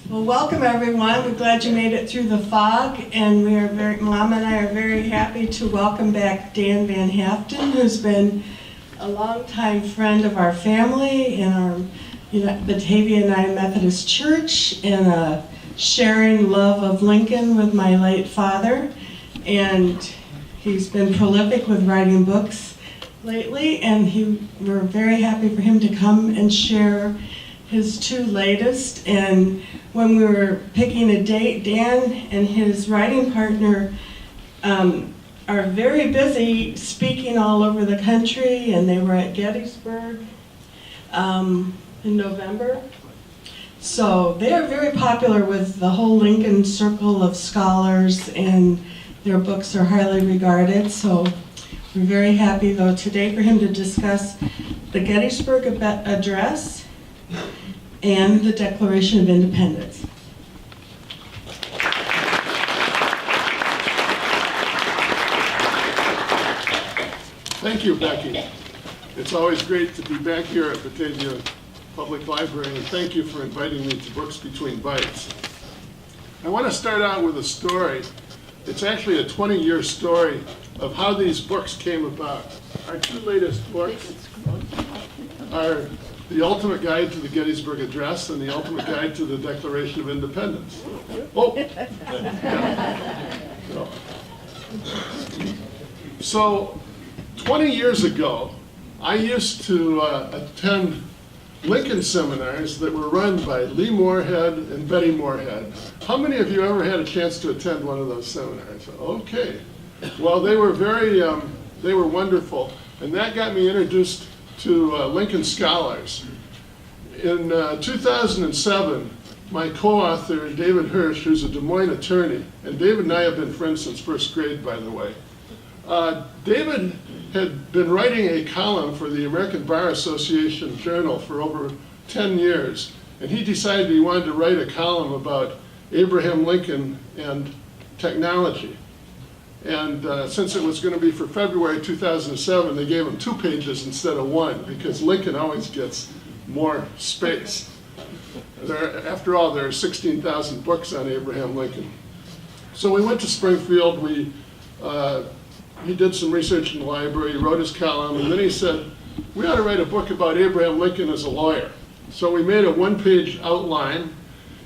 Well, welcome everyone. We're glad you made it through the fog, and Mom and I are very happy to welcome back Dan Van Haften, who's been a longtime friend of our family in our Batavia United Methodist Church, and a sharing love of Lincoln with my late father. And he's been prolific with writing books lately, and we're very happy for him to come and share his two latest. And when we were picking a date, Dan and his writing partner are very busy speaking all over the country, and they were at Gettysburg in November. So they are very popular with the whole Lincoln circle of scholars, and their books are highly regarded. So we're very happy, though, today for him to discuss the Gettysburg Address and the Declaration of Independence. Thank you, Becky. It's always great to be back here at Batavia Public Library, and thank you for inviting me to Books Between Bites. I want to start out with a story. It's actually a 20-year story of how these books came about. Our two latest books are The Ultimate Guide to the Gettysburg Address and The Ultimate Guide to the Declaration of Independence. Oh! So, 20 years ago, I used to attend Lincoln seminars that were run by Lee Moorhead and Betty Moorhead. How many of you ever had a chance to attend one of those seminars? Okay. Well, they were they were wonderful, and that got me introduced to Lincoln scholars. In 2007, my co-author, David Hirsch, who's a Des Moines attorney, and David and I have been friends since first grade, by the way. David had been writing a column for the American Bar Association Journal for over 10 years, and he decided he wanted to write a column about Abraham Lincoln and technology. And since it was going to be for February 2007, they gave him 2 pages instead of 1, because Lincoln always gets more space. After all, there are 16,000 books on Abraham Lincoln. So we went to Springfield. He did some research in the library, he wrote his column, and then he said, we ought to write a book about Abraham Lincoln as a lawyer. So we made a 1-page outline,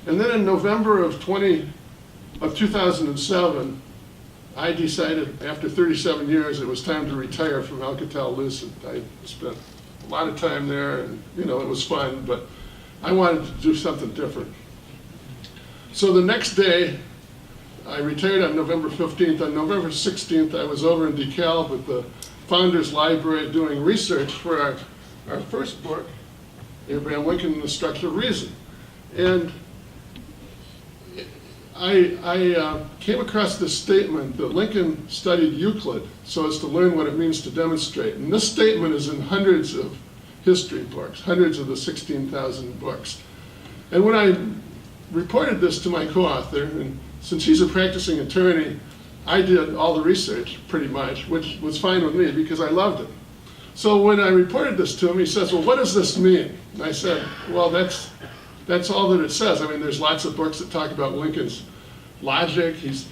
and then in November of 2007, I decided after 37 years it was time to retire from Alcatel-Lucent. I spent a lot of time there, and it was fun, but I wanted to do something different. So the next day, I retired on November 15th. On November 16th, I was over in DeKalb at the Founders Library doing research for our first book, Abraham Lincoln and the Structure of Reason. And I came across this statement that Lincoln studied Euclid so as to learn what it means to demonstrate. And this statement is in hundreds of history books, hundreds of the 16,000 books. And when I reported this to my co-author, and since he's a practicing attorney, I did all the research, pretty much, which was fine with me because I loved it. So when I reported this to him, he says, well, what does this mean? And I said, well, that's all that it says. I mean, there's lots of books that talk about Lincoln's logic, his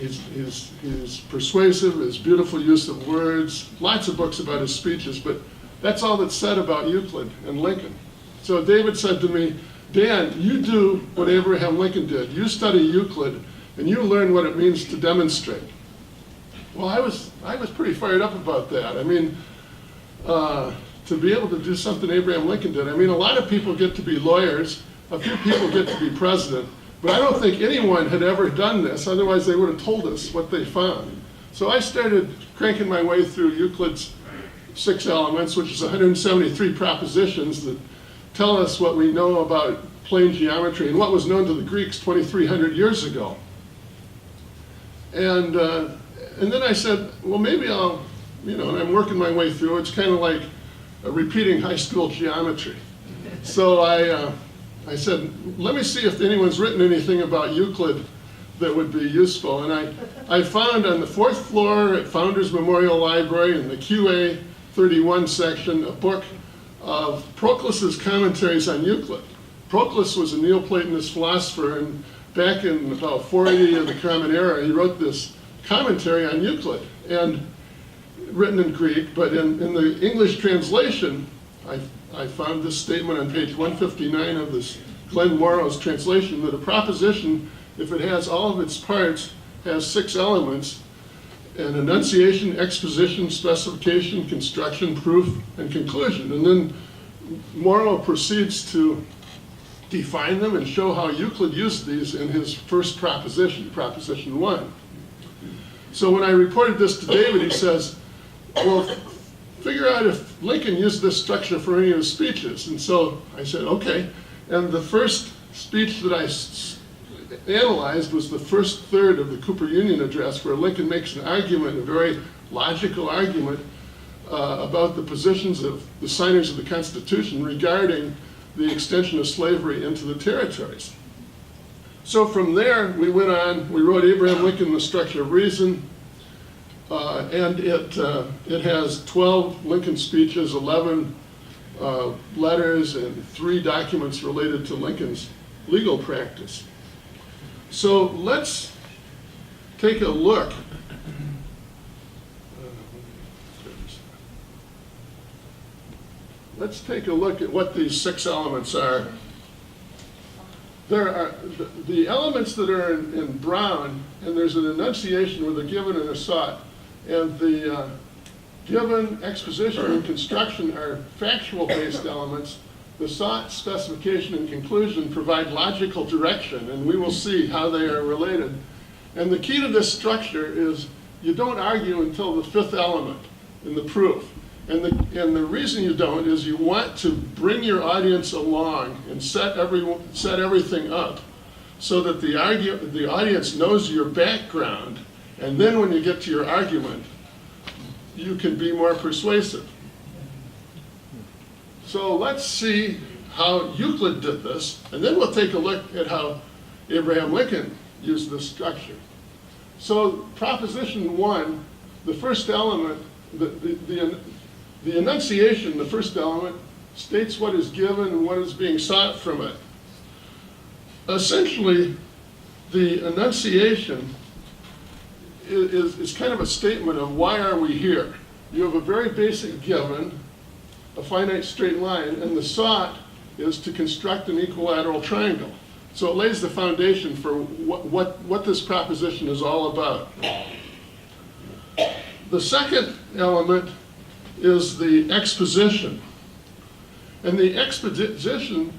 persuasive, his beautiful use of words, lots of books about his speeches, but that's all that's said about Euclid and Lincoln. So David said to me, Dan, you do what Abraham Lincoln did. You study Euclid, and you learn what it means to demonstrate. Well, I was pretty fired up about that. I mean, to be able to do something Abraham Lincoln did. I mean, a lot of people get to be lawyers, a few people get to be president, but I don't think anyone had ever done this, otherwise they would have told us what they found. So I started cranking my way through Euclid's 6 elements, which is 173 propositions that tell us what we know about plane geometry and what was known to the Greeks 2,300 years ago. And then I said, well, maybe I'll, and I'm working my way through. It's kind of like repeating high school geometry. So I said, let me see if anyone's written anything about Euclid that would be useful. And I found on the 4th floor at Founders Memorial Library in the QA 31 section a book of Proclus's commentaries on Euclid. Proclus was a Neoplatonist philosopher, and back in about 480 of the Common Era, he wrote this commentary on Euclid, and written in Greek, but in the English translation, I found this statement on page 159 of this Glenn Morrow's translation, that a proposition, if it has all of its parts, has 6 elements: an enunciation, exposition, specification, construction, proof, and conclusion. And then Morrow proceeds to define them and show how Euclid used these in his first proposition, Proposition 1. So when I reported this to David, he says, well, figure out if Lincoln used this structure for any of his speeches. And so I said, okay. And the first speech that I analyzed was the first third of the Cooper Union Address, where Lincoln makes an argument, a very logical argument, about the positions of the signers of the Constitution regarding the extension of slavery into the territories. So from there, we went on, we wrote Abraham Lincoln, The Structure of Reason, and it has 12 Lincoln speeches, 11 letters, and 3 documents related to Lincoln's legal practice. So let's take a look. Let's take a look at what these 6 elements are. There are the elements that are in brown, and there's an enunciation with a given and a sought. And the given, exposition, and construction are factual-based elements. The sought, specification, and conclusion provide logical direction, and we will see how they are related. And the key to this structure is you don't argue until the 5th element in the proof. And the reason you don't is you want to bring your audience along and set everything up so that the audience knows your background, and then when you get to your argument, you can be more persuasive. So let's see how Euclid did this, and then we'll take a look at how Abraham Lincoln used this structure. So Proposition 1, the first element, the enunciation, the first element, states what is given and what is being sought from it. Essentially, the enunciation is kind of a statement of why are we here. You have a very basic given, a finite straight line, and the sought is to construct an equilateral triangle. So it lays the foundation for what this proposition is all about. The second element is the exposition. And the exposition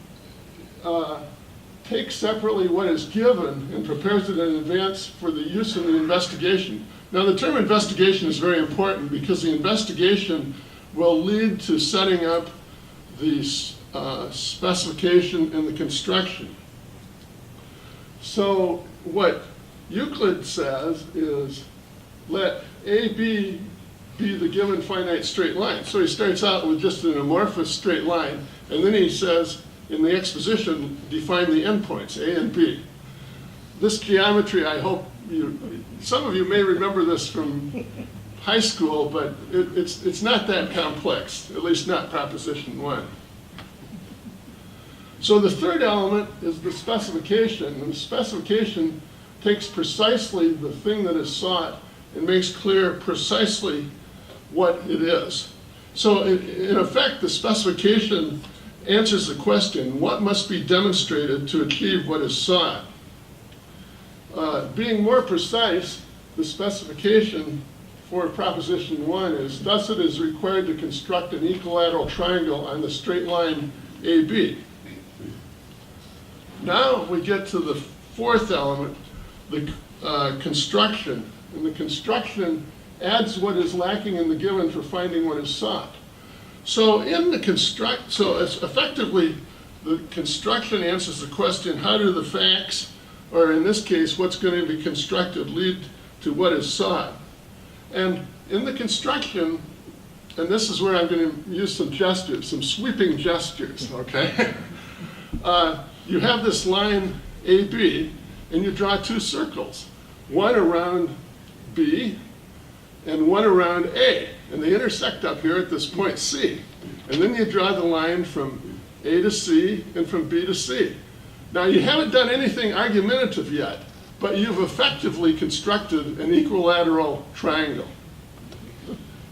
takes separately what is given and prepares it in advance for the use in the investigation. Now the term investigation is very important because the investigation will lead to setting up the specification and the construction. So what Euclid says is let AB be the given finite straight line. So he starts out with just an amorphous straight line, and then he says in the exposition define the endpoints, A and B. This geometry, I hope some of you may remember this from high school, but it's not that complex, at least not Proposition 1. So the third element is the specification, and the specification takes precisely the thing that is sought and makes clear precisely what it is. So in effect, the specification answers the question, what must be demonstrated to achieve what is sought? Being more precise, the specification for Proposition 1 is, thus it is required to construct an equilateral triangle on the straight line AB. Now we get to the fourth element, the construction. And the construction adds what is lacking in the given for finding what is sought. So it's effectively, the construction answers the question, how do the facts, or in this case, what's going to be constructed, lead to what is sought? And in the construction, and this is where I'm going to use some gestures, some sweeping gestures, okay? You have this line AB, and you draw 2 circles, one around B and one around A, and they intersect up here at this point C. And then you draw the line from A to C and from B to C. Now, you haven't done anything argumentative yet, but you've effectively constructed an equilateral triangle.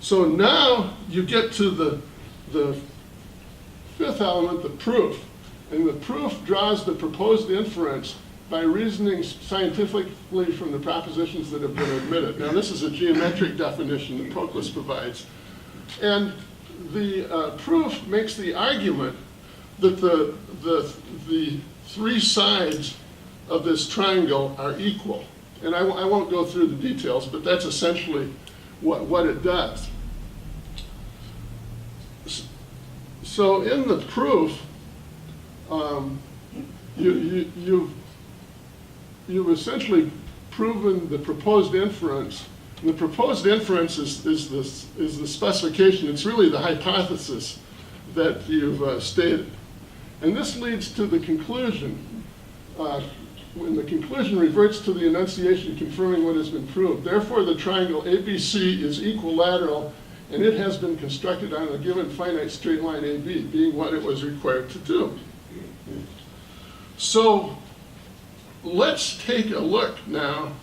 So now you get to the fifth element, the proof. And the proof draws the proposed inference by reasoning scientifically from the propositions that have been admitted. Now, this is a geometric definition that Proclus provides. And the proof makes the argument that the three sides of this triangle are equal. And I won't go through the details, but that's essentially what it does. So in the proof, you've essentially proven the proposed inference. And the proposed inference is the specification. It's really the hypothesis that you've stated. And this leads to the conclusion. When the conclusion reverts to the enunciation confirming what has been proved. Therefore, the triangle ABC is equilateral, and it has been constructed on a given finite straight line AB, being what it was required to do. So let's take a look now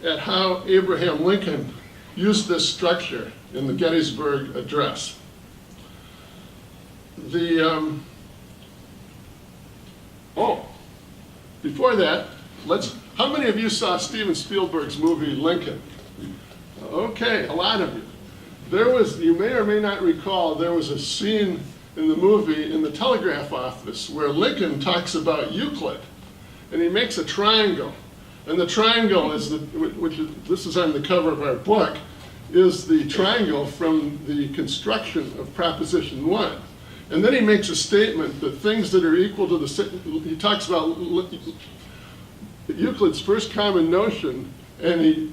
at how Abraham Lincoln used this structure in the Gettysburg Address. Before that, how many of you saw Steven Spielberg's movie Lincoln? Okay, a lot of you. You may or may not recall, there was a scene in the movie in the telegraph office where Lincoln talks about Euclid, and he makes a triangle. And the triangle this is on the cover of our book, is the triangle from the construction of Proposition 1. And then he makes a statement that things that are equal to he talks about Euclid's first common notion, and he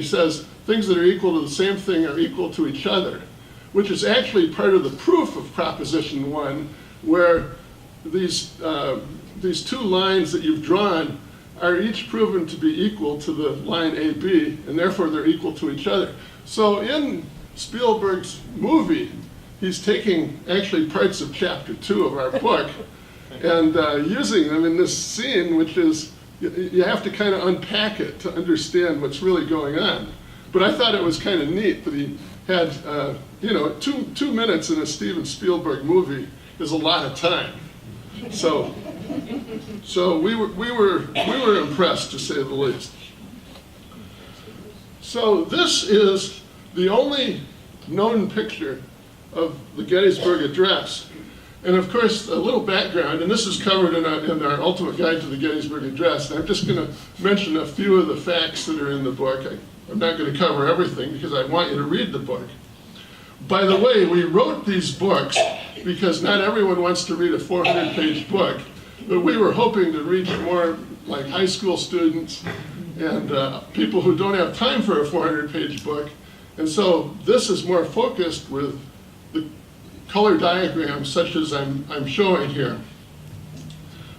says things that are equal to the same thing are equal to each other, which is actually part of the proof of Proposition 1, where these two lines that you've drawn are each proven to be equal to the line AB, and therefore they're equal to each other. So in Spielberg's movie, he's taking actually parts of chapter 2 of our book and using them in this scene, which is, you have to kind of unpack it to understand what's really going on. But I thought it was kind of neat that he had, 2 minutes in a Steven Spielberg movie is a lot of time. So we were impressed, to say the least. So this is the only known picture of the Gettysburg Address. And of course, a little background, and this is covered in our Ultimate Guide to the Gettysburg Address. And I'm just going to mention a few of the facts that are in the book. I'm not going to cover everything because I want you to read the book. By the way, we wrote these books because not everyone wants to read a 400-page book, but we were hoping to reach more like high school students and people who don't have time for a 400-page book. And so this is more focused with the color diagrams such as I'm showing here.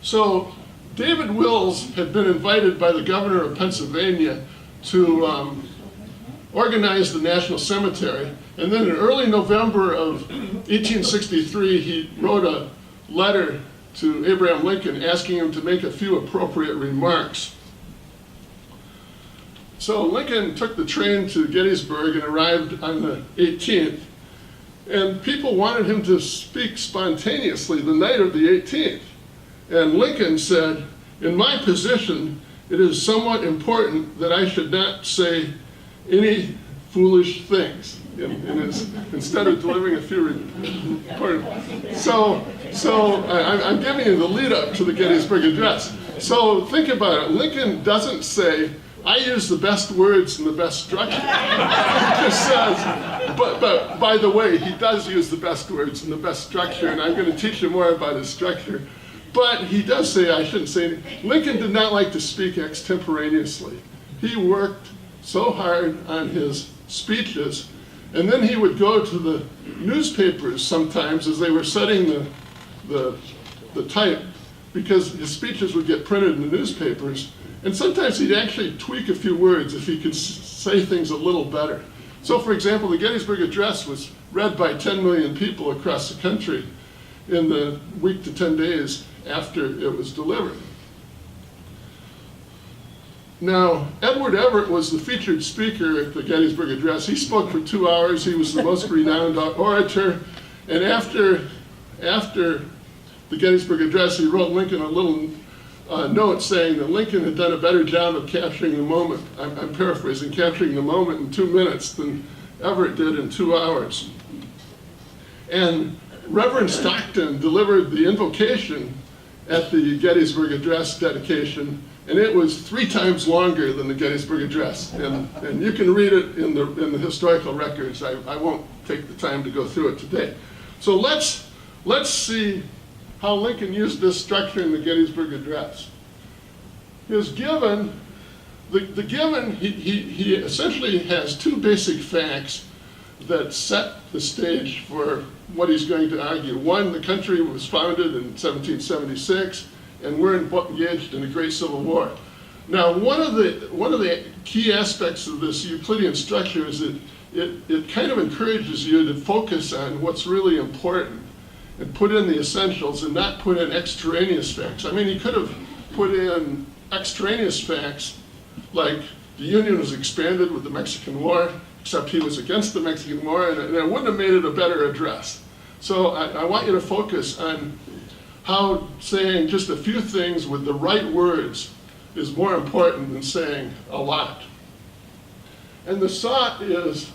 So David Wills had been invited by the governor of Pennsylvania to organize the National Cemetery. And then in early November of 1863, he wrote a letter to Abraham Lincoln asking him to make a few appropriate remarks. So Lincoln took the train to Gettysburg and arrived on the 18th. And people wanted him to speak spontaneously the night of the 18th. And Lincoln said, "In my position, it is somewhat important that I should not say any foolish things." Instead of delivering a few So I'm giving you the lead up to the Gettysburg Address. So think about it. Lincoln doesn't say, "I use the best words and the best structure." He just says, but by the way, he does use the best words and the best structure, and I'm going to teach you more about his structure. But he does say, I shouldn't say anything. Lincoln did not like to speak extemporaneously. He worked so hard on his speeches, and then he would go to the newspapers sometimes as they were setting the type, because his speeches would get printed in the newspapers, and sometimes he'd actually tweak a few words if he could say things a little better. So for example, the Gettysburg Address was read by 10 million people across the country in the week to 10 days, after it was delivered. Now, Edward Everett was the featured speaker at the Gettysburg Address. He spoke for 2 hours. He was the most renowned orator. And after the Gettysburg Address, he wrote Lincoln a little note saying that Lincoln had done a better job of capturing the moment. I'm paraphrasing, capturing the moment in 2 minutes than Everett did in 2 hours. And Reverend Stockton delivered the invocation at the Gettysburg Address dedication, and it was 3 times longer than the Gettysburg Address. And you can read it in the historical records. I won't take the time to go through it today. So let's see how Lincoln used this structure in the Gettysburg Address. His given, he essentially has 2 basic facts that set the stage for what he's going to argue. One, the country was founded in 1776, and we're engaged in a great civil war. Now, one of the key aspects of this Euclidean structure is that it kind of encourages you to focus on what's really important and put in the essentials and not put in extraneous facts. I mean, he could have put in extraneous facts like the Union was expanded with the Mexican War, except he was against the Mexican War, and it wouldn't have made it a better address. So I want you to focus on how saying just a few things with the right words is more important than saying a lot. And the suht is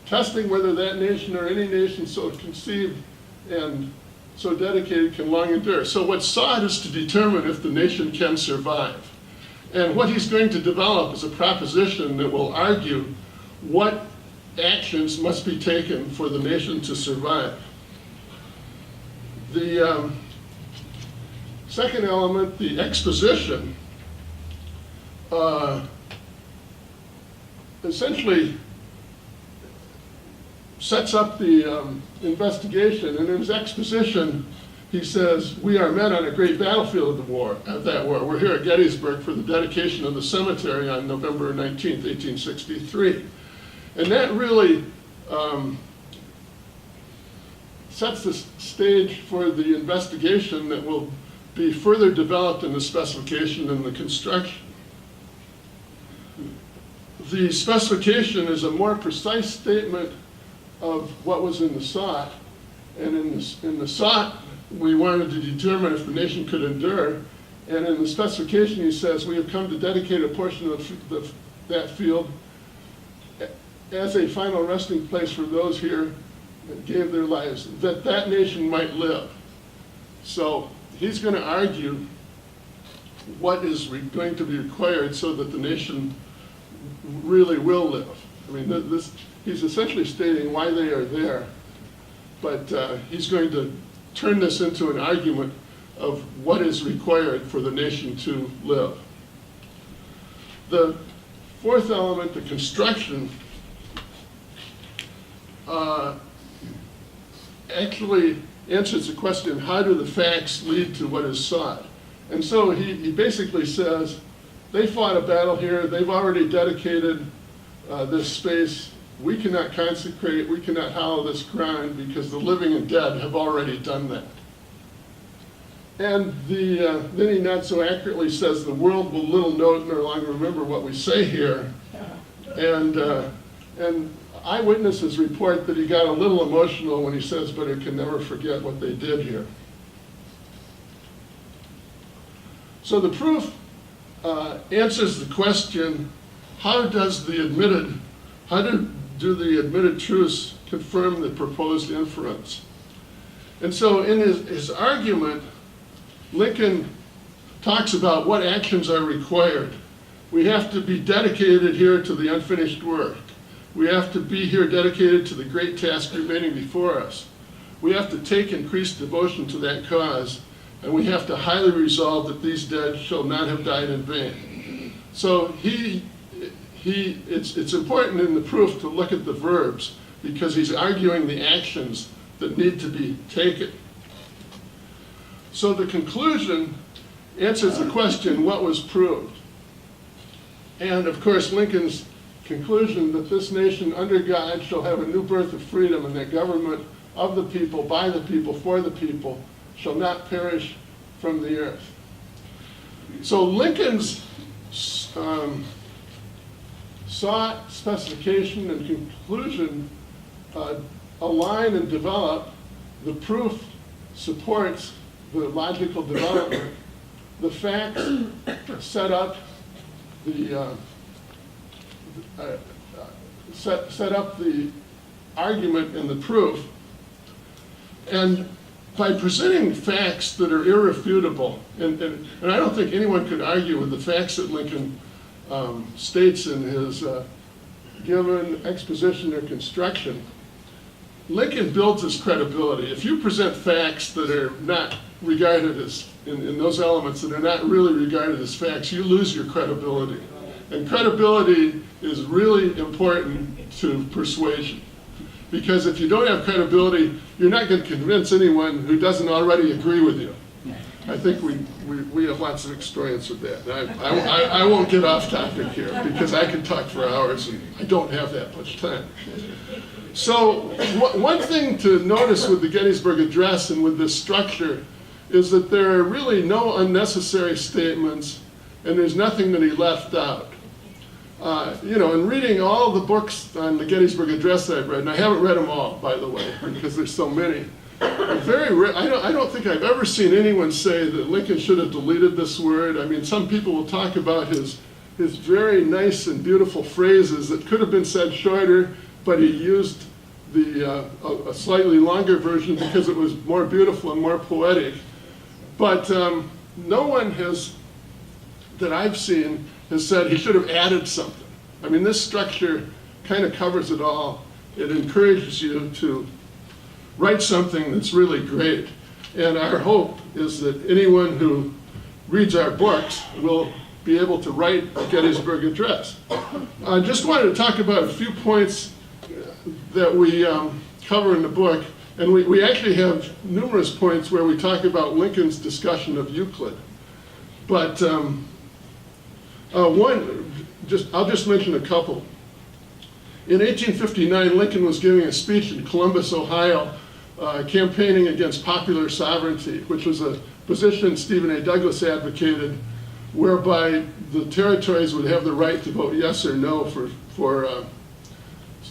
testing whether that nation or any nation so conceived and so dedicated can long endure. So what suht is to determine if the nation can survive. And what he's going to develop is a proposition that will argue what actions must be taken for the nation to survive. The second element, the exposition, essentially sets up the investigation. And in his exposition, he says, we are men on a great battlefield of that war. We're here at Gettysburg for the dedication of the cemetery on November 19th, 1863. And that really sets the stage for the investigation that will be further developed in the specification and the construction. The specification is a more precise statement of what was in the suht, and in the suht we wanted to determine if the nation could endure, and in the specification he says we have come to dedicate a portion of that field as a final resting place for those here that gave their lives, that nation might live. So he's going to argue what is going to be required so that the nation really will live. I mean, he's essentially stating why they are there, but he's going to turn this into an argument of what is required for the nation to live. The fourth element, the construction, actually answers the question, how do the facts lead to what is sought? And so he basically says, they fought a battle here, they've already dedicated this space, we cannot consecrate, we cannot hallow this ground because the living and dead have already done that. And then he not so accurately says, the world will little note nor longer remember what we say here. And eyewitnesses report that he got a little emotional when he says, but it can never forget what they did here. So the proof answers the question, how do the admitted truths confirm the proposed inference? And so in his argument, Lincoln talks about what actions are required. We have to be dedicated here to the unfinished work. We have to be here dedicated to the great task remaining before us. We have to take increased devotion to that cause, and we have to highly resolve that these dead shall not have died in vain. So it's important in the proof to look at the verbs, because he's arguing the actions that need to be taken. So the conclusion answers the question, what was proved? And of course, Lincoln's conclusion that this nation under God shall have a new birth of freedom, and that government of the people, by the people, for the people, shall not perish from the earth. So Lincoln's suht, specification, and conclusion align and develop. The proof supports the logical development. The facts set up the set up the argument and the proof. And by presenting facts that are irrefutable, and I don't think anyone could argue with the facts that Lincoln states in his given exposition or construction, Lincoln builds his credibility. If you present facts that are not regarded as, in those elements that are not really regarded as facts, you lose your credibility. And credibility is really important to persuasion. Because if you don't have credibility, you're not going to convince anyone who doesn't already agree with you. I think we have lots of experience with that. I won't get off topic here because I could talk for hours and I don't have that much time. So one thing to notice with the Gettysburg Address and with this structure is that there are really no unnecessary statements and there's nothing that he left out. In reading all the books on the Gettysburg Address that I've read, and I haven't read them all, by the way, because there's so many, I don't think I've ever seen anyone say that Lincoln should have deleted this word. I mean, some people will talk about his very nice and beautiful phrases that could have been said shorter, but he used a slightly longer version because it was more beautiful and more poetic. But no one has, that I've seen, has said he should have added something. I mean, this structure kind of covers it all. It encourages you to write something that's really great. And our hope is that anyone who reads our books will be able to write a Gettysburg Address. I just wanted to talk about a few points that we cover in the book. And we actually have numerous points where we talk about Lincoln's discussion of Euclid. But I'll just mention a couple. In 1859, Lincoln was giving a speech in Columbus, Ohio, campaigning against popular sovereignty, which was a position Stephen A. Douglas advocated, whereby the territories would have the right to vote yes or no for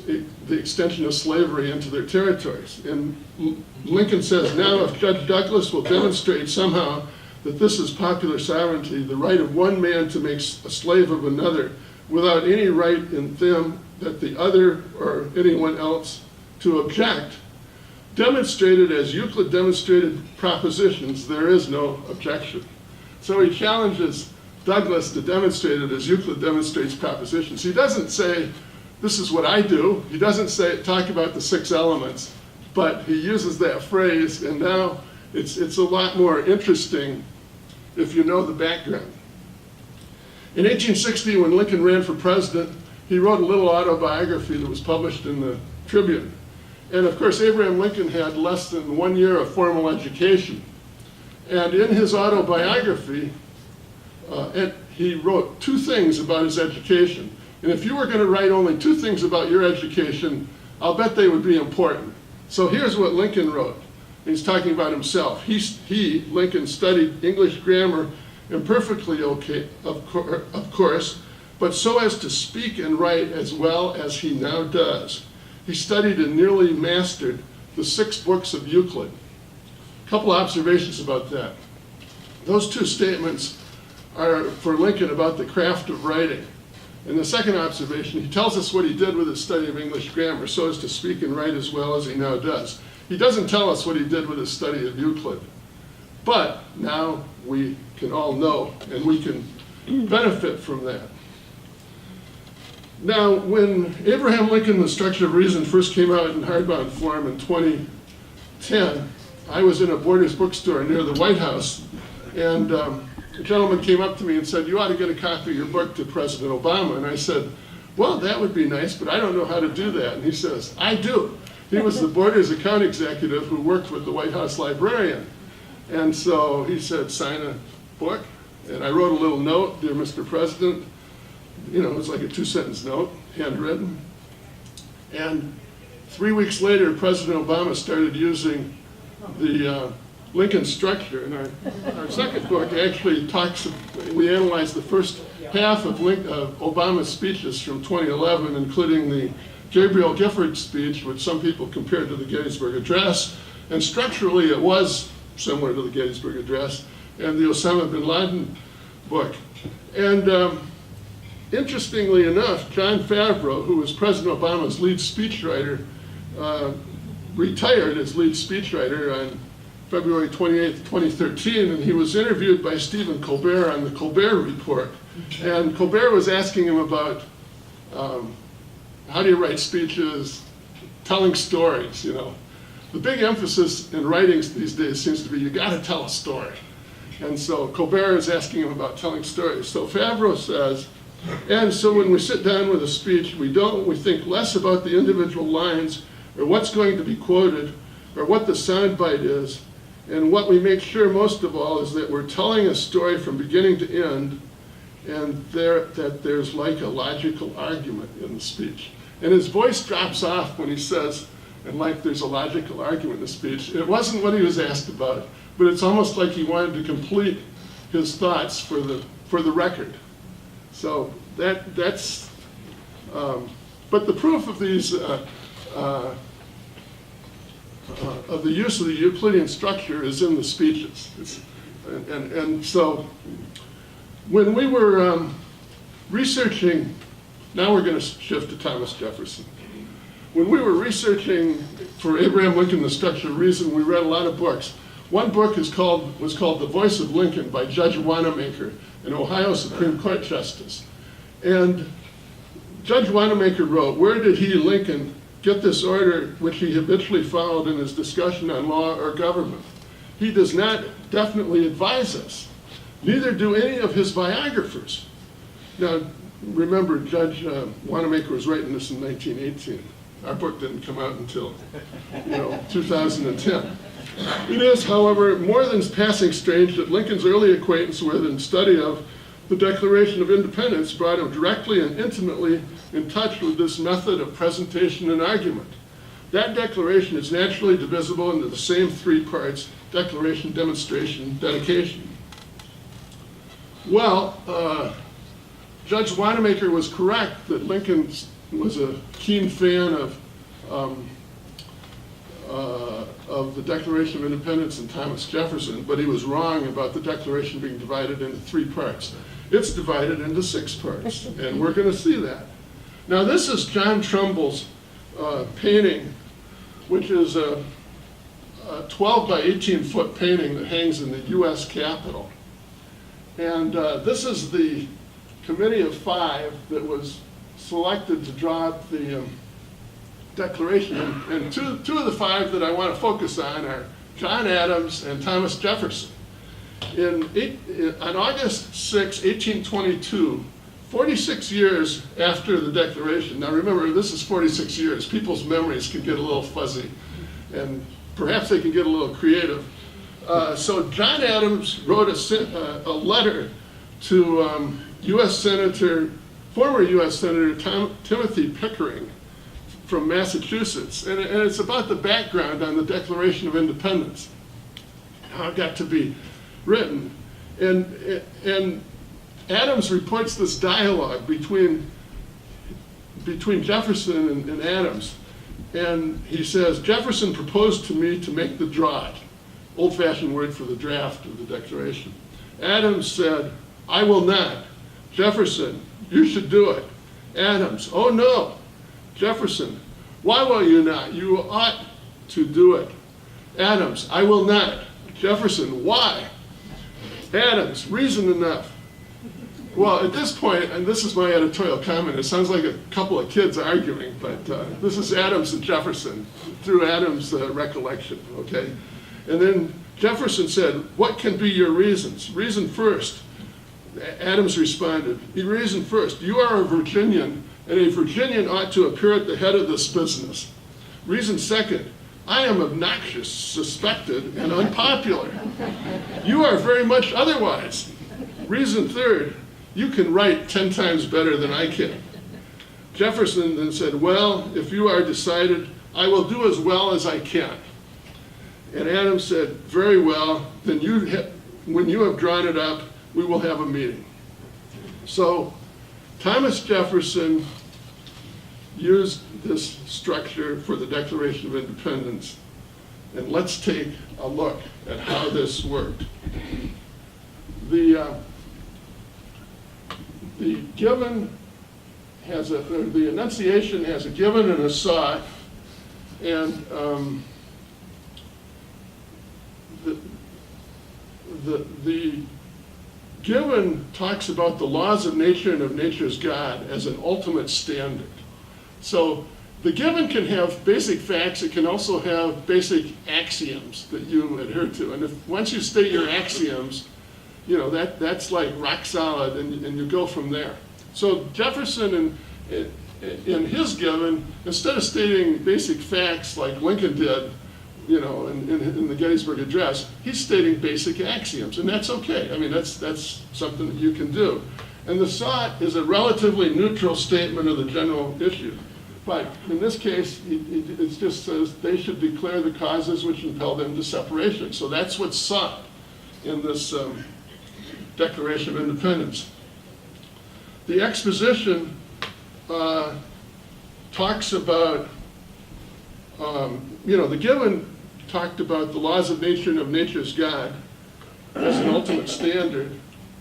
the extension of slavery into their territories. And Lincoln says, now if Judge Douglas will demonstrate somehow that this is popular sovereignty, the right of one man to make a slave of another, without any right in them that the other or anyone else to object, demonstrated as Euclid demonstrated propositions, there is no objection. So he challenges Douglas to demonstrate it as Euclid demonstrates propositions. He doesn't say, this is what I do. He doesn't talk about the 6 elements, but he uses that phrase, and now it's a lot more interesting if you know the background. In 1860, when Lincoln ran for president, he wrote a little autobiography that was published in the Tribune. And of course, Abraham Lincoln had less than 1 year of formal education. And in his autobiography, he wrote 2 things about his education. And if you were going to write only 2 things about your education, I'll bet they would be important. So here's what Lincoln wrote. He's talking about himself. Lincoln, studied English grammar imperfectly, okay, of course, but so as to speak and write as well as he now does. He studied and nearly mastered the 6 books of Euclid. A couple observations about that. Those 2 statements are for Lincoln about the craft of writing. And the second observation, he tells us what he did with his study of English grammar so as to speak and write as well as he now does. He doesn't tell us what he did with his study of Euclid. But now we can all know, and we can benefit from that. Now, when Abraham Lincoln, The Structure of Reason, first came out in hardbound form in 2010, I was in a Borders bookstore near the White House, and a gentleman came up to me and said, you ought to get a copy of your book to President Obama. And I said, well, that would be nice, but I don't know how to do that. And he says, I do. He was the Borders account executive who worked with the White House librarian. And so he said, sign a book. And I wrote a little note, dear Mr. President. You know, it was like a 2-sentence note, handwritten. And 3 weeks later, President Obama started using the Lincoln structure. And our second book actually we analyzed the first half of Obama's speeches from 2011, including the Gabriel Gifford speech, which some people compared to the Gettysburg Address. And structurally, it was similar to the Gettysburg Address, and the Osama bin Laden book. And interestingly enough, John Favreau, who was President Obama's lead speechwriter, retired as lead speechwriter on February 28th, 2013, and he was interviewed by Stephen Colbert on the Colbert Report. And Colbert was asking him about how do you write speeches, telling stories, you know. The big emphasis in writings these days seems to be you gotta tell a story. And so Colbert is asking him about telling stories. So Favreau says, and so when we sit down with a speech, we think less about the individual lines or what's going to be quoted or what the soundbite is. And what we make sure most of all is that we're telling a story from beginning to end, and that there's like a logical argument in the speech. And his voice drops off when he says, and like there's a logical argument in the speech. It wasn't what he was asked about, but it's almost like he wanted to complete his thoughts for the record. So that's, but the proof of these, of the use of the Euclidean structure is in the speeches. And so when we were researching, now we're going to shift to Thomas Jefferson. When we were researching for Abraham Lincoln, The Structure of Reason, we read a lot of books. One book was called The Voice of Lincoln by Judge Wanamaker, an Ohio Supreme Court justice. And Judge Wanamaker wrote, where did he, Lincoln, get this order which he habitually followed in his discussion on law or government? He does not definitely advise us. Neither do any of his biographers. Now, remember, Judge Wanamaker was writing this in 1918. Our book didn't come out until, 2010. It is, however, more than passing strange that Lincoln's early acquaintance with and study of the Declaration of Independence brought him directly and intimately in touch with this method of presentation and argument. That declaration is naturally divisible into the same three parts: declaration, demonstration, dedication. Well, Judge Wanamaker was correct that Lincoln was a keen fan of the Declaration of Independence and Thomas Jefferson, but he was wrong about the Declaration being divided into three parts. It's divided into 6 parts, and we're going to see that. Now, this is John Trumbull's painting, which is a 12 by 18 foot painting that hangs in the U.S. Capitol. And this is the committee of 5 that was selected to draw up the Declaration. And two of the 5 that I want to focus on are John Adams and Thomas Jefferson. On August 6, 1822, 46 years after the Declaration. Now remember, this is 46 years. People's memories can get a little fuzzy, and perhaps they can get a little creative. So John Adams wrote a letter to former U.S. Senator Timothy Pickering from Massachusetts, and it's about the background on the Declaration of Independence, how it got to be written. And Adams reports this dialogue between Jefferson and Adams, and he says, Jefferson proposed to me to make the draft, old-fashioned word for the draft of the Declaration. Adams said, I will not. Jefferson, you should do it. Adams, oh no. Jefferson, why will you not? You ought to do it. Adams, I will not. Jefferson, why? Adams, reason enough. Well, at this point, and this is my editorial comment, it sounds like a couple of kids arguing, but this is Adams and Jefferson through Adams' recollection, okay? And then Jefferson said, what can be your reasons? Reason first. Adams responded, reason first, you are a Virginian, and a Virginian ought to appear at the head of this business. Reason second, I am obnoxious, suspected, and unpopular. You are very much otherwise. Reason third, you can write 10 times better than I can. Jefferson then said, well, if you are decided, I will do as well as I can. And Adams said, very well, then when you have drawn it up, we will have a meeting. So Thomas Jefferson used this structure for the Declaration of Independence. And let's take a look at how this worked. The given has the enunciation has a given and a suht, and the given talks about the laws of nature and of nature's God as an ultimate standard. So the given can have basic facts, it can also have basic axioms that you adhere to. And once you state your axioms, you know, that's like rock solid, and you go from there. So Jefferson in his given, instead of stating basic facts like Lincoln did, you know, in the Gettysburg Address, he's stating basic axioms, and that's okay. I mean, that's something that you can do. And the suht is a relatively neutral statement of the general issue. But in this case, it just says they should declare the causes which impel them to separation. So that's what's sought in this Declaration of Independence. The exposition talks about, you know, the given talked about the laws of nature and of nature's God as an ultimate standard.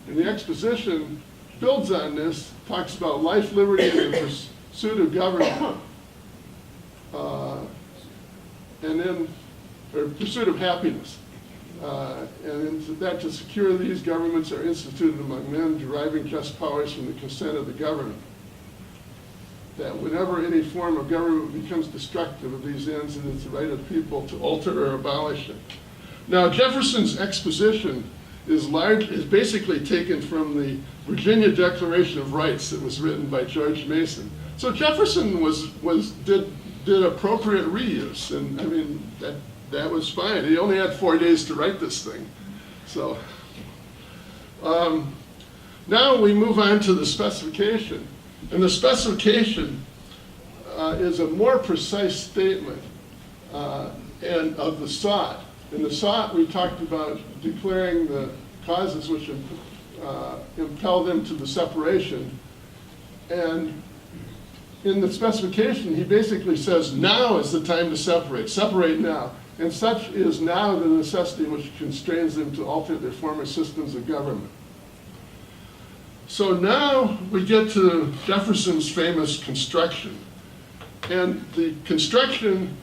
And the exposition builds on this, talks about life, liberty, and the pursuit of government, and then, or pursuit of happiness. And that to secure these governments are instituted among men, deriving just powers from the consent of the government. That whenever any form of government becomes destructive of these ends, it is the right of the people to alter or abolish it. Now, Jefferson's exposition is basically taken from the Virginia Declaration of Rights that was written by George Mason. So Jefferson did appropriate reuse, and I mean that was fine. He only had 4 days to write this thing. So now we move on to the specification. And the specification is a more precise statement and of the suht. In the suht, we talked about declaring the causes which impel them to the separation. And in the specification, he basically says, now is the time to separate. Separate now. And such is now the necessity which constrains them to alter their former systems of government. So now we get to Jefferson's famous construction. And the construction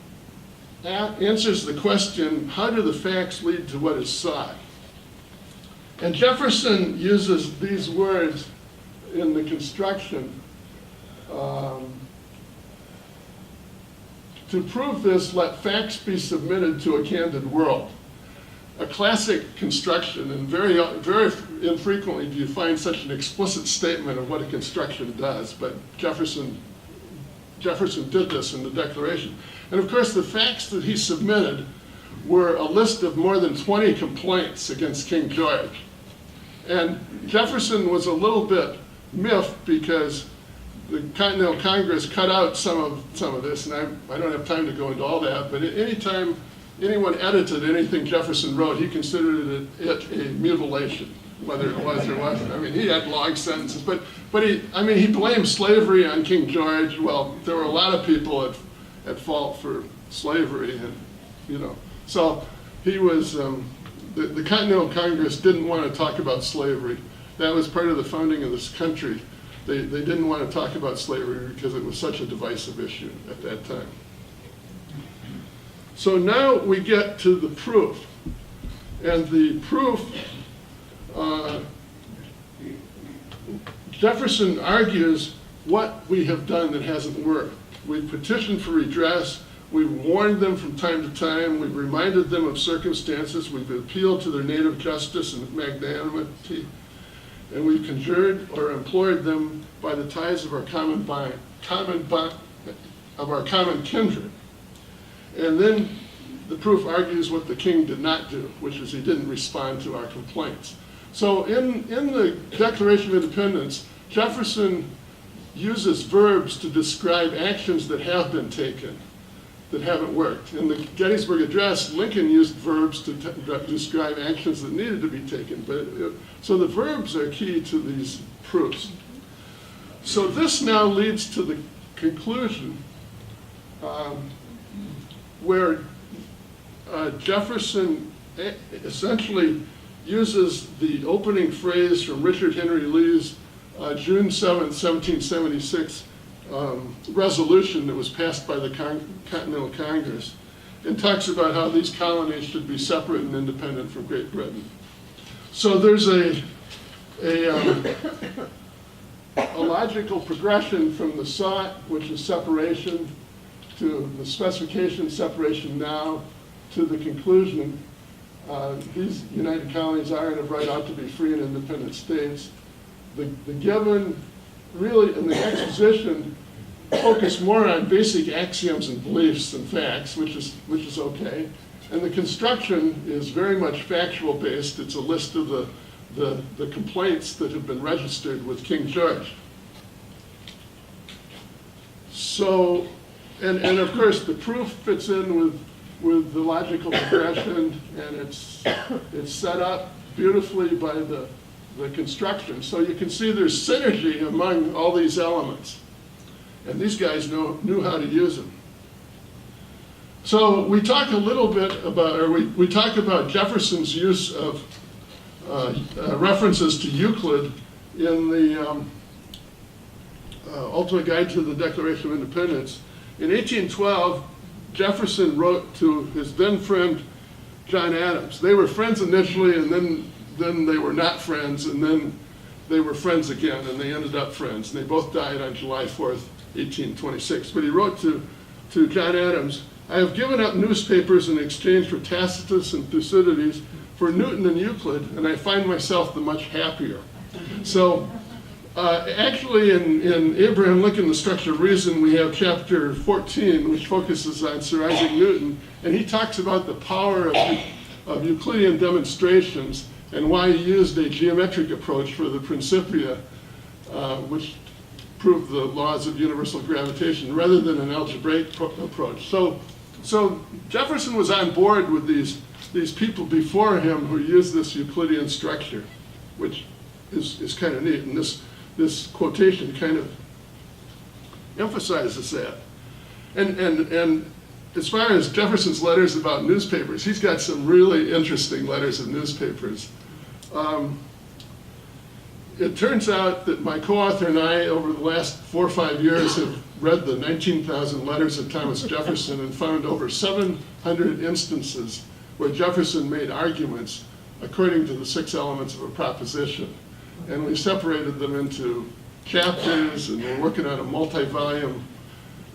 answers the question, how do the facts lead to what is sought? And Jefferson uses these words in the construction. To prove this, let facts be submitted to a candid world. A classic construction, and very infrequently do you find such an explicit statement of what a construction does, but Jefferson did this in the Declaration. And of course, the facts that he submitted were a list of more than 20 complaints against King George. And Jefferson was a little bit miffed because the Continental Congress cut out some of this, and I don't have time to go into all that, but anytime anyone edited anything Jefferson wrote, he considered it a mutilation, whether it was or wasn't. I mean, he had long sentences, but he blamed slavery on King George. Well, there were a lot of people at fault for slavery, and you know, so he was. The Continental Congress didn't want to talk about slavery. That was part of the founding of this country. They didn't want to talk about slavery because it was such a divisive issue at that time. So now we get to the proof. And the proof, Jefferson argues what we have done that hasn't worked. We've petitioned for redress, we've warned them from time to time, we've reminded them of circumstances, we've appealed to their native justice and magnanimity, and we've conjured or implored them by the ties of our common kindred. And then the proof argues what the king did not do, which is he didn't respond to our complaints. So in the Declaration of Independence, Jefferson uses verbs to describe actions that have been taken. that haven't worked. In the Gettysburg Address, Lincoln used verbs to describe actions that needed to be taken. So the verbs are key to these proofs. So this now leads to the conclusion where Jefferson essentially uses the opening phrase from Richard Henry Lee's June 7, 1776 resolution that was passed by the Continental Congress, and talks about how these colonies should be separate and independent from Great Britain. So there's a logical progression from the suht, which is separation, to the specification, separation now, to the conclusion. These United Colonies are and of right ought to be free and independent states. The given, really, in the exposition, focus more on basic axioms and beliefs than facts, which is okay. And the construction is very much factual based. It's a list of the complaints that have been registered with King George. So, and of course the proof fits in with the logical progression, and it's set up beautifully by the construction. So you can see there's synergy among all these elements. And these guys knew how to use them. So we talk a little bit about, or we talk about Jefferson's use of references to Euclid in the Ultimate Guide to the Declaration of Independence. In 1812, Jefferson wrote to his then friend, John Adams. They were friends initially, and then they were not friends, and then they were friends again, and they ended up friends. And they both died on July 4th, 1826. But he wrote to John Adams, "I have given up newspapers in exchange for Tacitus and Thucydides, for Newton and Euclid, and I find myself the much happier." So actually in Abraham Lincoln, The Structure of Reason, we have chapter 14, which focuses on Sir Isaac Newton, and he talks about the power of Euclidean demonstrations and why he used a geometric approach for the Principia, which proved the laws of universal gravitation, rather than an algebraic approach. So Jefferson was on board with these people before him who used this Euclidean structure, which is kind of neat. And this quotation kind of emphasizes that. And as far as Jefferson's letters about newspapers, he's got some really interesting letters of newspapers. It turns out that my co-author and I, over the last 4 or 5 years, have read the 19,000 letters of Thomas Jefferson and found over 700 instances where Jefferson made arguments according to the 6 elements of a proposition. And we separated them into chapters, and we're working on a multi-volume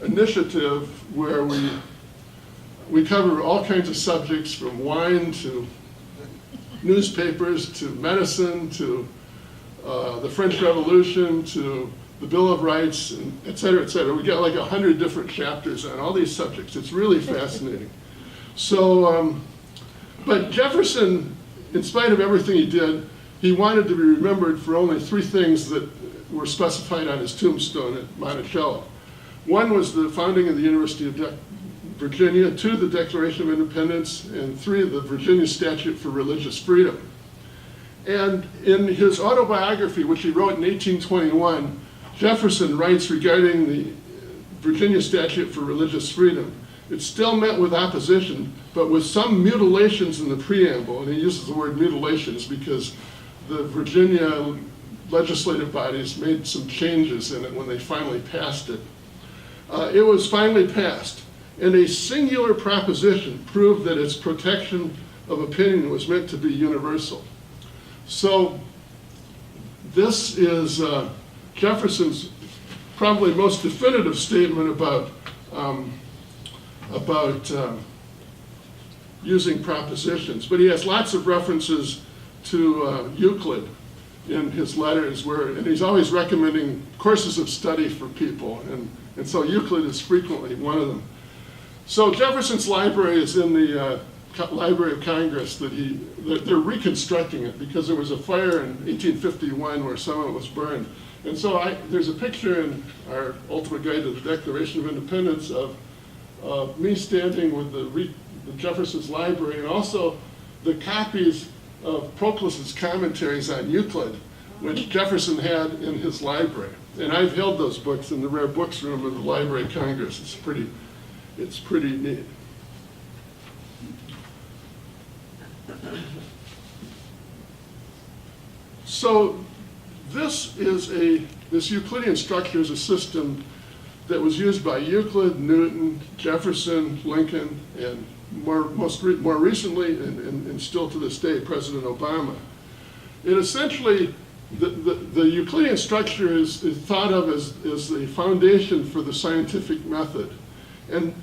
initiative where we cover all kinds of subjects, from wine to newspapers to medicine to the French Revolution to the Bill of Rights, and et cetera, et cetera. We get like 100 different chapters on all these subjects. It's really fascinating. So, but Jefferson, in spite of everything he did, he wanted to be remembered for only 3 things that were specified on his tombstone at Monticello. One was the founding of the University of Virginia, 2, the Declaration of Independence, and 3, the Virginia Statute for Religious Freedom. And in his autobiography, which he wrote in 1821, Jefferson writes regarding the Virginia Statute for Religious Freedom, "It still met with opposition, but with some mutilations in the preamble." And he uses the word mutilations because the Virginia legislative bodies made some changes in it when they finally passed it. It was finally passed, and a singular proposition proved that its protection of opinion was meant to be universal. So this is Jefferson's probably most definitive statement about using propositions. But he has lots of references to Euclid in his letters, and he's always recommending courses of study for people, and so Euclid is frequently one of them. So Jefferson's library is in the Library of Congress that they're reconstructing it because there was a fire in 1851 where some of it was burned. And so there's a picture in our Ultimate Guide to the Declaration of Independence of me standing with the Jefferson's library, and also the copies of Proclus's commentaries on Euclid, which Jefferson had in his library. And I've held those books in the rare books room of the Library of Congress. It's pretty neat. So this Euclidean structure is a system that was used by Euclid, Newton, Jefferson, Lincoln, and more recently, and still to this day, President Obama. It essentially, the Euclidean structure is thought of as the foundation for the scientific method. And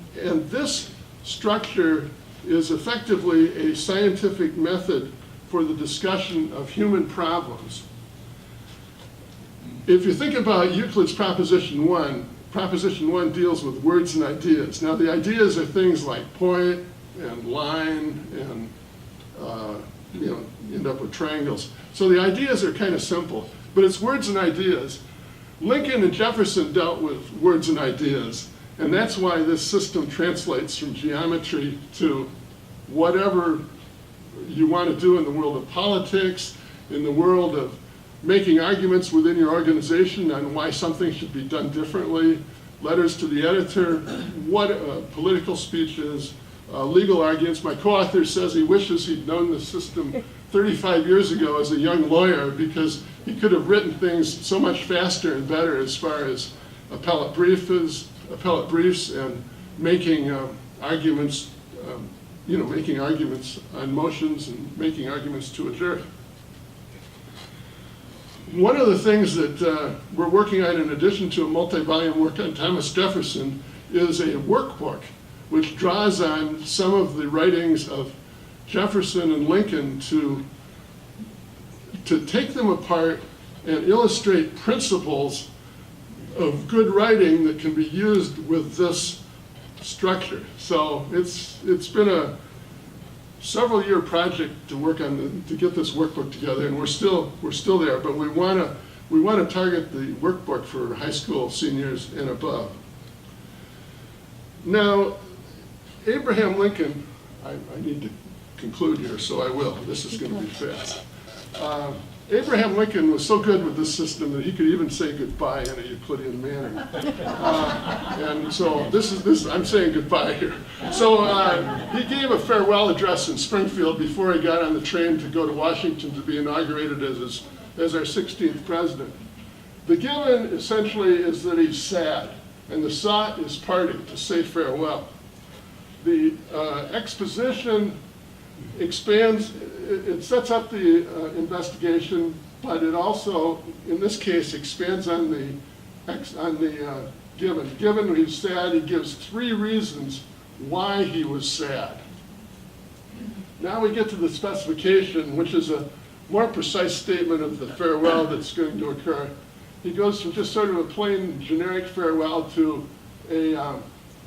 this structure is effectively a scientific method for the discussion of human problems. If you think about Euclid's Proposition 1, Proposition 1 deals with words and ideas. Now the ideas are things like point and line and you end up with triangles. So the ideas are kind of simple, but it's words and ideas. Lincoln and Jefferson dealt with words and ideas, and that's why this system translates from geometry to whatever you want to do in the world of politics, in the world of making arguments within your organization on why something should be done differently, letters to the editor, political speeches, legal arguments. My co-author says he wishes he'd known the system 35 years ago as a young lawyer, because he could have written things so much faster and better as far as appellate briefs and making arguments, making arguments on motions and making arguments to a jury. One of the things that we're working on, in addition to a multi-volume work on Thomas Jefferson, is a workbook which draws on some of the writings of Jefferson and Lincoln to take them apart and illustrate principles of good writing that can be used with this structure. So it's been a several-year project to work on to get this workbook together, and we're still there. But we want to target the workbook for high school seniors and above. Now, Abraham Lincoln, I need to conclude here, so I will. This is going to be fast. Abraham Lincoln was so good with this system that he could even say goodbye in a Euclidean manner. And so I'm saying goodbye here. So he gave a farewell address in Springfield before he got on the train to go to Washington to be inaugurated as our 16th president. The given essentially is that he's sad, and the suht is parting, to say farewell. The exposition expands, it sets up the investigation, but it also, in this case, expands on the given. Given he's sad, he gives 3 reasons why he was sad. Now we get to the specification, which is a more precise statement of the farewell that's going to occur. He goes from just sort of a plain generic farewell to a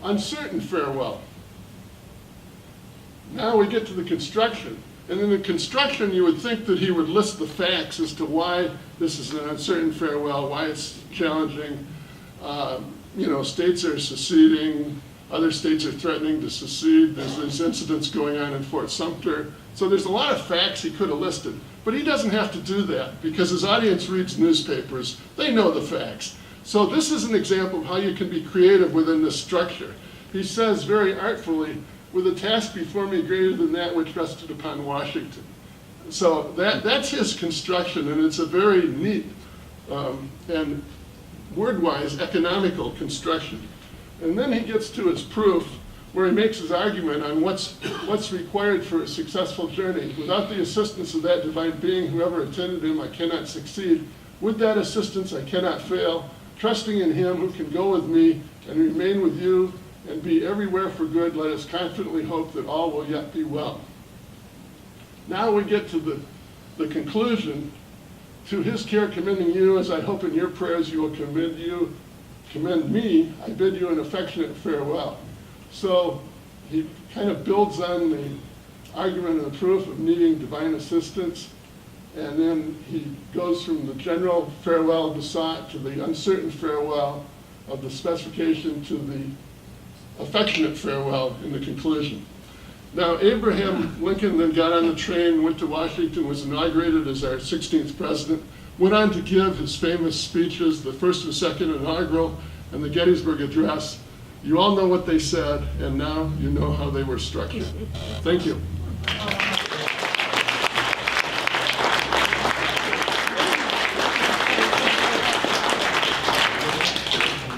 uncertain farewell. Now we get to the construction. And in the construction, you would think that he would list the facts as to why this is an uncertain farewell, why it's challenging. States are seceding, other states are threatening to secede. There's these incidents going on in Fort Sumter. So there's a lot of facts he could have listed. But he doesn't have to do that, because his audience reads newspapers. They know the facts. So this is an example of how you can be creative within this structure. He says very artfully, with a task before me greater than that which rested upon Washington. So that's his construction, and it's a very neat and word-wise economical construction. And then he gets to his proof, where he makes his argument on what's required for a successful journey. Without the assistance of that divine being, whoever attended him, I cannot succeed. With that assistance, I cannot fail. Trusting in him who can go with me and remain with you and be everywhere for good, let us confidently hope that all will yet be well. Now we get to the conclusion. To his care commending you, as I hope in your prayers you will commend me, I bid you an affectionate farewell. So he kind of builds on the argument and the proof of needing divine assistance, and then he goes from the general farewell of the suht to the uncertain farewell of the specification to the affectionate farewell in the conclusion. Now, Abraham Lincoln then got on the train, went to Washington, was inaugurated as our 16th president, went on to give his famous speeches, the first and second inaugural, and the Gettysburg Address. You all know what they said, and now you know how they were structured. Thank you.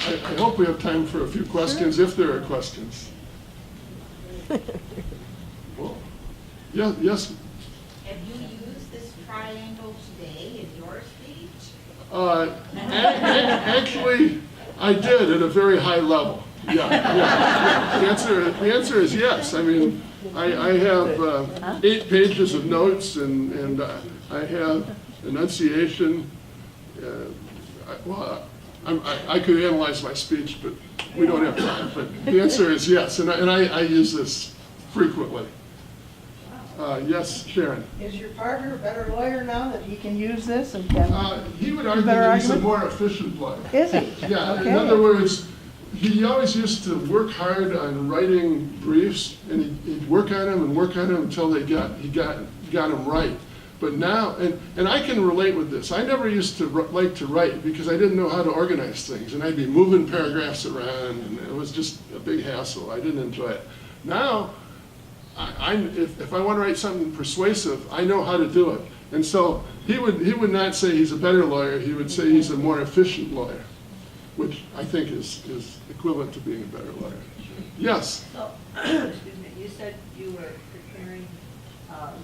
I hope we have time for a few questions, if there are questions. Well, yeah, yes. Have you used this triangle today in your speech? Actually, I did at a very high level. Yeah. The answer is yes. I mean, I have 8 pages of notes, and I have enunciation. I could analyze my speech, but we don't have time. But the answer is yes, and I use this frequently. Yes, Sharon. Is your partner a better lawyer now that he can use this and can? He would argue that he's a more efficient lawyer. Is he? Yeah, Okay. in other words, he always used to work hard on writing briefs, and he'd work on them until he got them right. But now, and I can relate with this. I never used to like to write because I didn't know how to organize things, and I'd be moving paragraphs around, and it was just a big hassle. I didn't enjoy it. Now, if I want to write something persuasive, I know how to do it. And so he would not say he's a better lawyer. He would say he's a more efficient lawyer, which I think is equivalent to being a better lawyer. Yes. So, excuse me, you said you were preparing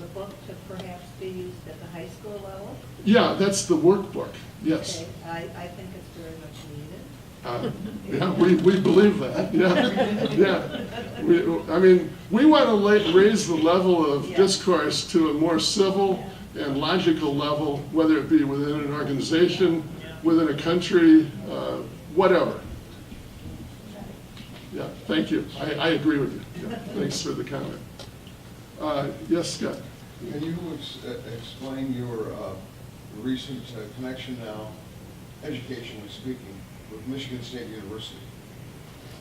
the book to perhaps be used at the high school level? Yeah, that's the workbook. Yes. Okay, I think it's very much needed. Yeah, we believe that. Yeah. I mean, we want to raise the level of discourse to a more civil and logical level, whether it be within an organization, within a country, whatever. Yeah, thank you. I agree with you. Yeah, thanks for the comment. Yes, Scott. Can you explain your recent connection now, educationally speaking, with Michigan State University?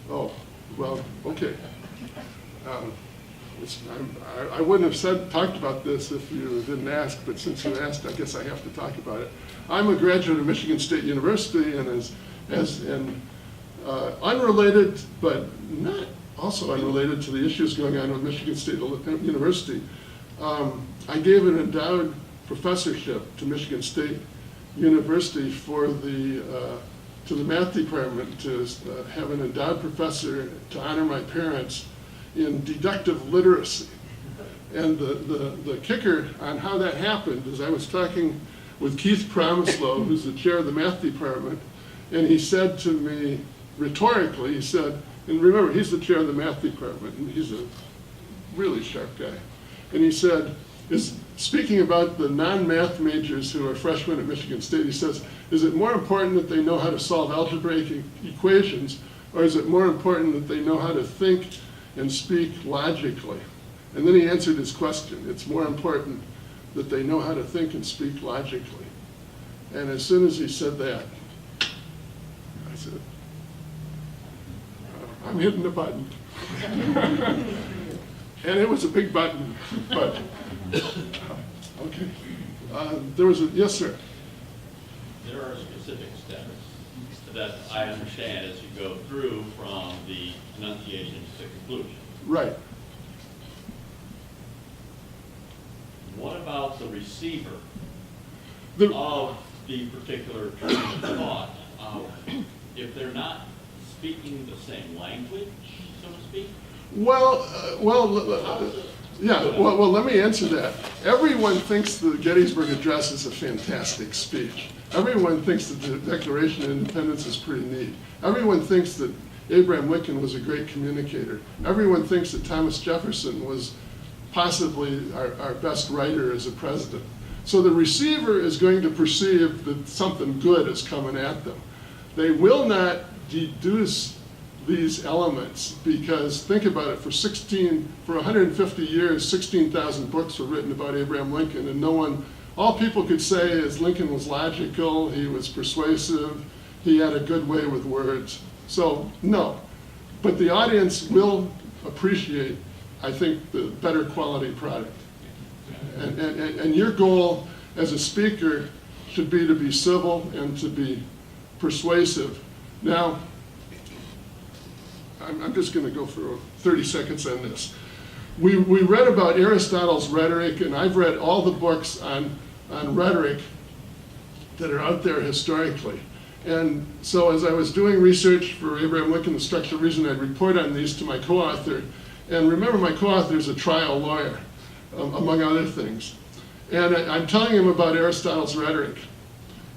Oh, well, okay. I wouldn't have talked about this if you didn't ask, but since you asked, I guess I have to talk about it. I'm a graduate of Michigan State University, and unrelated, but not also unrelated to the issues going on with Michigan State University, I gave an endowed professorship to Michigan State University to the math department to have an endowed professor to honor my parents in deductive literacy. And the kicker on how that happened is I was talking with Keith Promislow, who's the chair of the math department, and he said to me rhetorically, he said, and remember, he's the chair of the math department, and he's a really sharp guy. And he said, speaking about the non-math majors who are freshmen at Michigan State, he says, is it more important that they know how to solve algebraic equations, or is it more important that they know how to think and speak logically? And then he answered his question. It's more important that they know how to think and speak logically. And as soon as he said that, I said, I'm hitting the button. And it was a big button, but, okay. There was yes, sir. There are specific steps that I understand as you go through from the enunciation to conclusion. Right. What about the receiver The- of the particular train of thought? If they're not speaking the same language, so to speak? Well, let me answer that. Everyone thinks the Gettysburg Address is a fantastic speech. Everyone thinks that the Declaration of Independence is pretty neat. Everyone thinks that Abraham Lincoln was a great communicator. Everyone thinks that Thomas Jefferson was possibly our best writer as a president. So the receiver is going to perceive that something good is coming at them. They will not deduce these elements because, think about it, for 150 years, 16,000 books were written about Abraham Lincoln, and all people could say is Lincoln was logical, he was persuasive, he had a good way with words. So, no. but the audience will appreciate, I think, the better quality product. And your goal as a speaker should be to be civil and to be persuasive. Now, I'm just going to go for 30 seconds on this. We read about Aristotle's rhetoric, and I've read all the books on rhetoric that are out there historically. And so as I was doing research for Abraham Lincoln, The Structure of Reason, I'd report on these to my co-author. And remember, my co-author is a trial lawyer, among other things. And I'm telling him about Aristotle's rhetoric.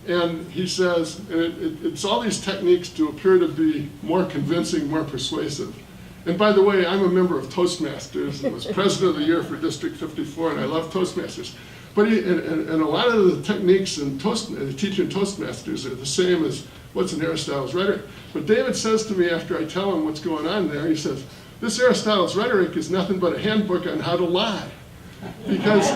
And he says, and it's all these techniques to appear to be more convincing, more persuasive. And by the way, I'm a member of Toastmasters and was president of the year for District 54, and I love Toastmasters. But and a lot of the techniques in teaching Toastmasters are the same as what's in Aristotle's rhetoric. But David says to me after I tell him what's going on there, he says, this Aristotle's rhetoric is nothing but a handbook on how to lie. Because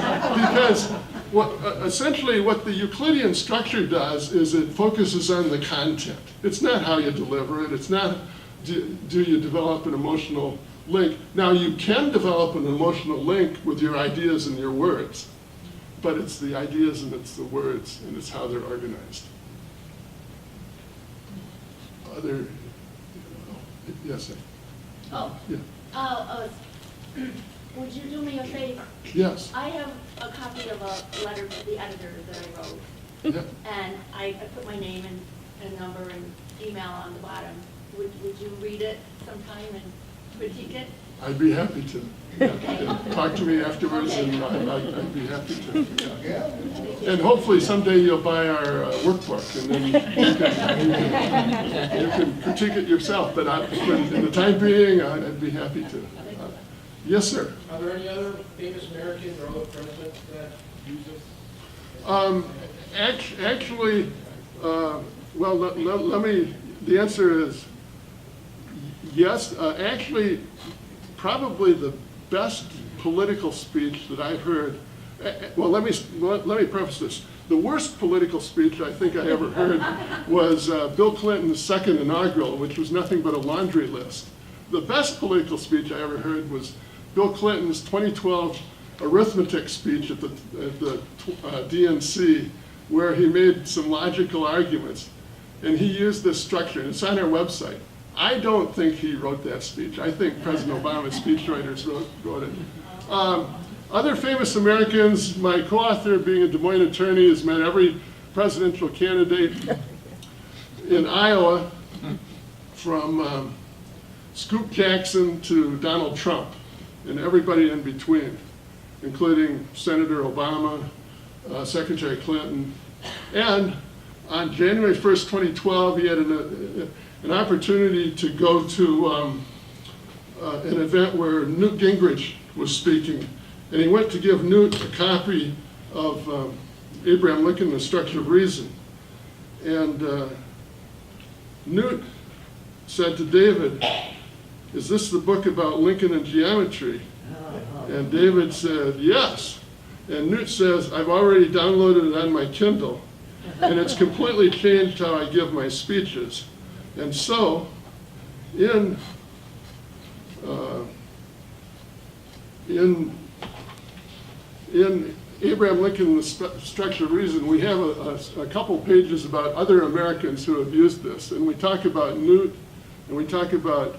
essentially what the Euclidean structure does is it focuses on the content. It's not how you deliver it. It's not do you develop an emotional link. Now you can develop an emotional link with your ideas and your words, but it's the ideas and it's the words and it's how they're organized. Other, yes, sir. Oh. Yeah. Would you do me a favor? Yes. I have a copy of a letter to the editor that I wrote, Yeah. and I put my name and number and email on the bottom. Would you read it sometime and critique it? I'd be happy to. Yeah. Talk to me afterwards, Okay. and I'd be happy to. Yeah. Yeah. And hopefully someday you'll buy our workbook, and then you can critique it yourself. But in the time being, I'd be happy to. Yes, sir. Are there any other famous Americans or other presidents that use this? Actually, well, let me. The answer is yes. Actually, probably the best political speech that I've heard. Well, let me preface this. The worst political speech I think I ever heard was Bill Clinton's second inaugural, which was nothing but a laundry list. The best political speech I ever heard was Bill Clinton's 2012 arithmetic speech at the DNC, where he made some logical arguments, and he used this structure, and it's on our website. I don't think he wrote that speech. I think President Obama's speechwriters wrote it. Other famous Americans, my co-author, being a Des Moines attorney, has met every presidential candidate in Iowa, from Scoop Jackson to Donald Trump, and everybody in between, including Senator Obama, Secretary Clinton. And on January 1st, 2012, he had an opportunity to go to an event where Newt Gingrich was speaking. And he went to give Newt a copy of Abraham Lincoln, The Structure of Reason. And Newt said to David, "Is this the book about Lincoln and geometry?" And David said, "Yes." And Newt says, "I've already downloaded it on my Kindle, and it's completely changed how I give my speeches." And so, in Abraham Lincoln, The Structure of Reason, we have a couple pages about other Americans who have used this. And we talk about Newt, and we talk about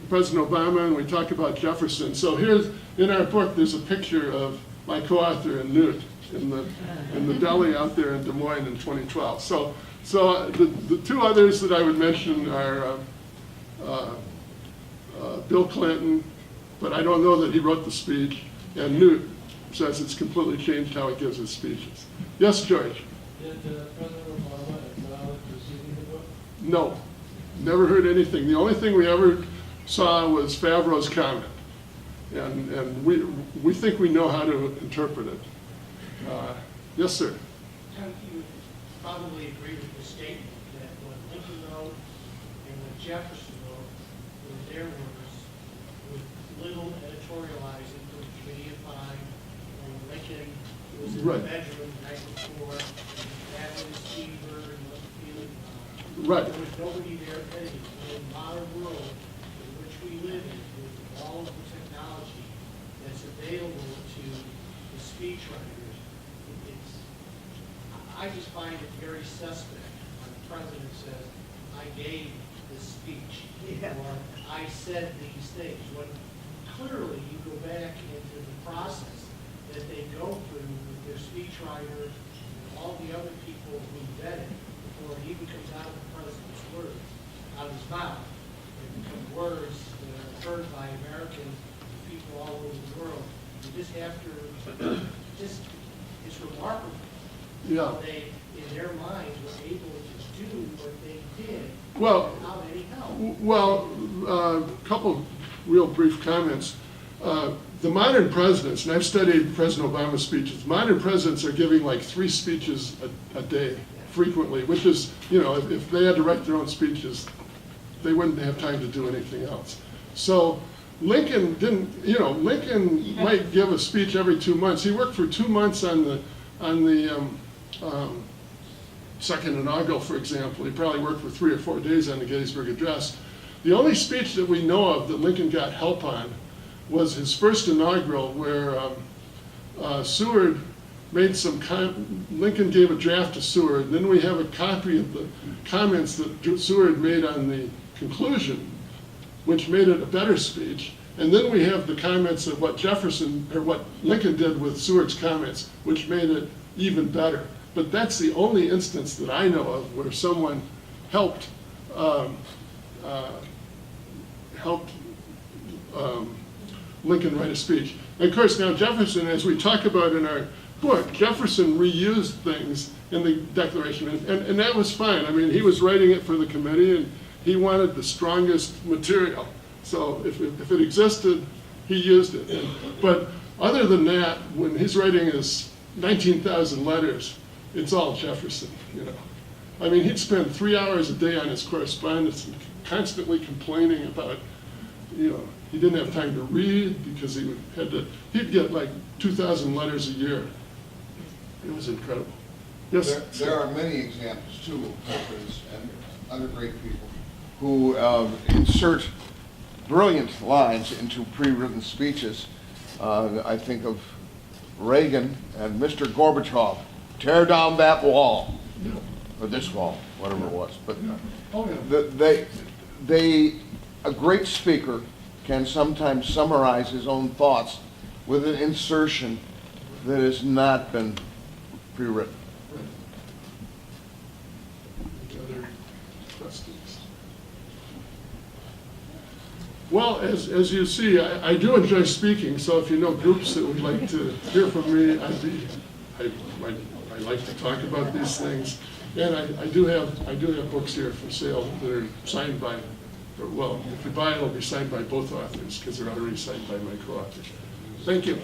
President Obama, and we talk about Jefferson. So here's, in our book, there's a picture of my co-author and Newt in the deli out there in Des Moines in 2012. So the two others that I would mention are Bill Clinton, but I don't know that he wrote the speech, and Newt says it's completely changed how he gives his speeches. Yes, George? Did President Obama acknowledge receiving the book? No, never heard anything. The only thing we ever saw was Favreau's comment, and we think we know how to interpret it. Yes, sir? You would probably agree with the statement that what Lincoln wrote and what Jefferson wrote were their words, with little editorializing from the Committee of Five. And Lincoln was in Right. the bedroom the night before, had his fever and wasn't feeling well. Right. There was nobody there editing. In a modern world in which we live in, with all of the technology that's available to the speechwriters, I just find it very suspect when the president says, I gave this speech, or I said these things, when clearly you go back into the process that they go through with their speechwriters and all the other people who vet it before it even comes out of the president's words, out of his mouth. It become words that are heard by Americans, people all over the world. You just have to, it's remarkable. Yeah. How they, in their minds, were able to do what they did Well, without any help. Well, a couple real brief comments. The modern presidents, and I've studied President Obama's speeches, modern presidents are giving like 3 speeches a day frequently, which is, you know, if they had to write their own speeches, they wouldn't have time to do anything else. So Lincoln didn't, you know, Lincoln might give a speech every 2 months. He worked for 2 months on the second inaugural, for example. He probably worked for 3 or 4 days on the Gettysburg Address. The only speech that we know of that Lincoln got help on was his first inaugural, where Seward made some, Lincoln gave a draft to Seward, and then we have a copy of the comments that Seward made on the conclusion, which made it a better speech. And then we have the comments of what Jefferson, or what Lincoln did with Seward's comments, which made it even better. But that's the only instance that I know of where someone helped Lincoln write a speech. And of course, now Jefferson, as we talk about in our book, Jefferson reused things in the Declaration, and that was fine. I mean, he was writing it for the committee, and he wanted the strongest material. So if it existed, he used it. But other than that, when he's writing his 19,000 letters, it's all Jefferson, you know. I mean, he'd spend 3 hours a day on his correspondence and constantly complaining about, you know, he didn't have time to read because he'd get like 2,000 letters a year. It was incredible. Yes? There are many examples, too, of presidents and other great people who insert brilliant lines into pre-written speeches. I think of Reagan and Mr. Gorbachev, tear down that wall, or this wall, whatever it was. But a great speaker can sometimes summarize his own thoughts with an insertion that has not been pre-written. Other questions? Well, as you see, I do enjoy speaking, so if you know groups that would like to hear from me, I like to talk about these things. And I do have books here for sale that are signed by, well, if you buy it, it'll be signed by both authors because they're already signed by my co-author. Thank you.